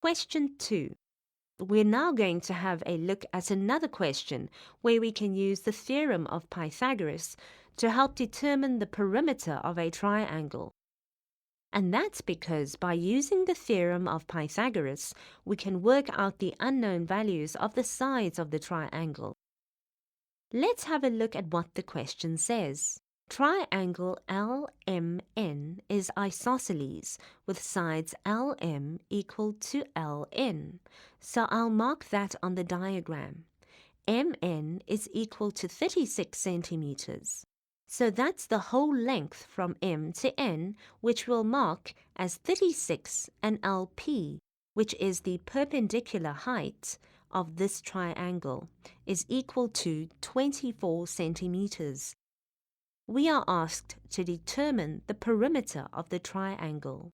Question 2. We're now going to have a look at another question where we can use the theorem of Pythagoras to help determine the perimeter of a triangle. And that's because by using the theorem of Pythagoras, we can work out the unknown values of the sides of the triangle. Let's have a look at what the question says. Triangle LMN is isosceles with sides LM equal to LN. So I'll mark that on the diagram. MN is equal to 36 centimeters. So that's the whole length from M to N, which we'll mark as 36, and LP, which is the perpendicular height of this triangle, is equal to 24 centimeters. We are asked to determine the perimeter of the triangle.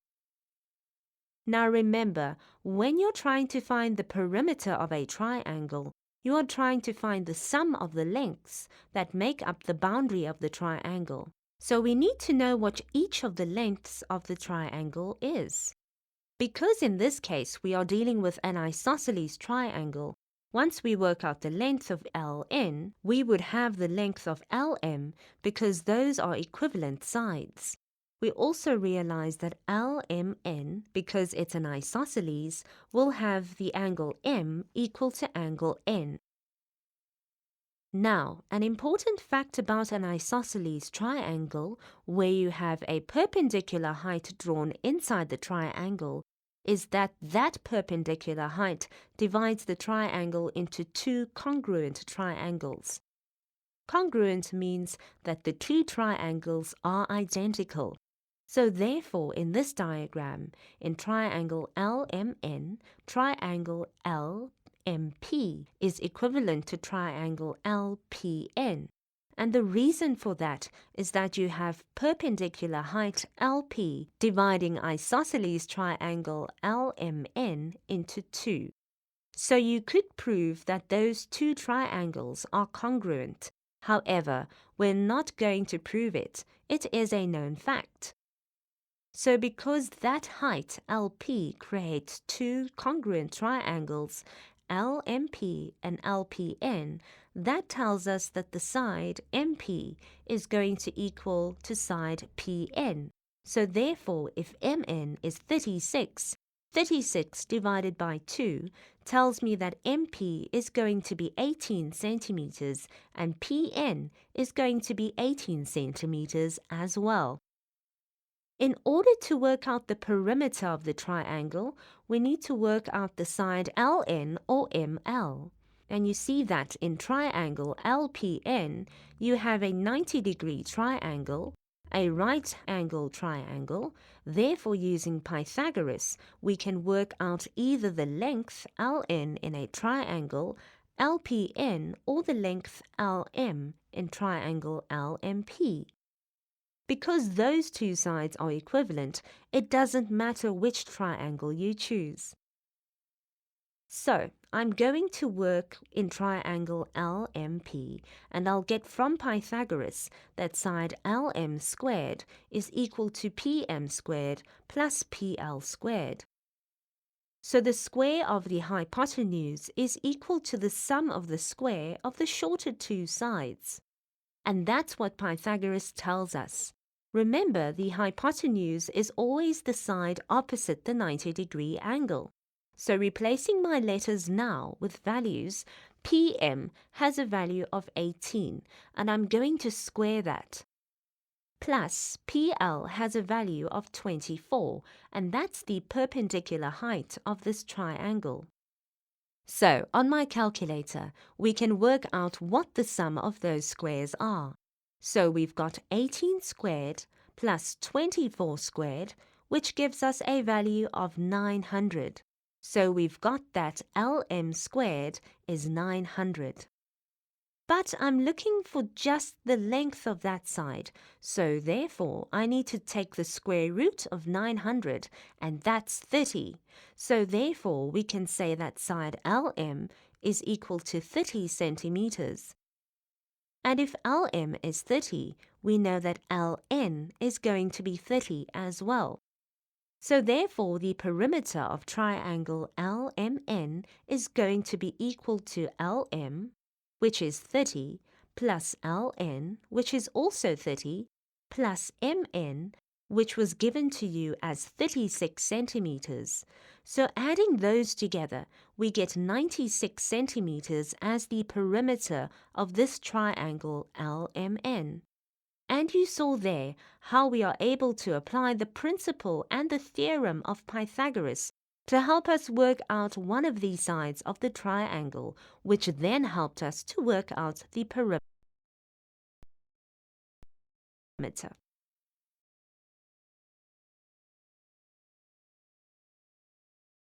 Now remember, when you're trying to find the perimeter of a triangle, you are trying to find the sum of the lengths that make up the boundary of the triangle. So we need to know what each of the lengths of the triangle is. Because in this case we are dealing with an isosceles triangle, once we work out the length of LN, we would have the length of LM because those are equivalent sides. We also realize that LMN, because it's an isosceles, will have the angle M equal to angle N. Now, an important fact about an isosceles triangle, where you have a perpendicular height drawn inside the triangle, is that that perpendicular height divides the triangle into two congruent triangles. Congruent means that the two triangles are identical. So therefore, in this diagram, in triangle LMN, triangle LMP is equivalent to triangle LPN. And the reason for that is that you have perpendicular height LP dividing isosceles triangle LMN into two. So you could prove that those two triangles are congruent. However, we're not going to prove it. It is a known fact. So because that height LP creates two congruent triangles, LMP and LPN, that tells us that the side MP is going to equal to side PN. So therefore, if MN is 36, 36 divided by 2 tells me that MP is going to be 18 centimeters and PN is going to be 18 centimeters as well. In order to work out the perimeter of the triangle, we need to work out the side LN or ML. And you see that in triangle LPN, you have a 90-degree triangle, a right-angle triangle. Therefore, using Pythagoras, we can work out either the length LN in a triangle LPN or the length LM in triangle LMP. Because those two sides are equivalent, it doesn't matter which triangle you choose. So, I'm going to work in triangle LMP, and I'll get from Pythagoras that side LM squared is equal to PM squared plus PL squared. So the square of the hypotenuse is equal to the sum of the square of the shorter two sides. And that's what Pythagoras tells us. Remember, the hypotenuse is always the side opposite the 90-degree angle. So replacing my letters now with values, PM has a value of 18, and I'm going to square that. Plus, PL has a value of 24, and that's the perpendicular height of this triangle. So, on my calculator, we can work out what the sum of those squares are. So we've got 18 squared plus 24 squared, which gives us a value of 900. So we've got that LM squared is 900. But I'm looking for just the length of that side, so therefore I need to take the square root of 900, and that's 30. So therefore we can say that side LM is equal to 30 centimeters. And if LM is 30, we know that LN is going to be 30 as well. So therefore, the perimeter of triangle LMN is going to be equal to LM, which is 30, plus LN, which is also 30, plus MN, which was given to you as 36 centimeters. So adding those together, we get 96 centimeters as the perimeter of this triangle LMN. And you saw there how we are able to apply the principle and the theorem of Pythagoras to help us work out one of the sides of the triangle, which then helped us to work out the perimeter.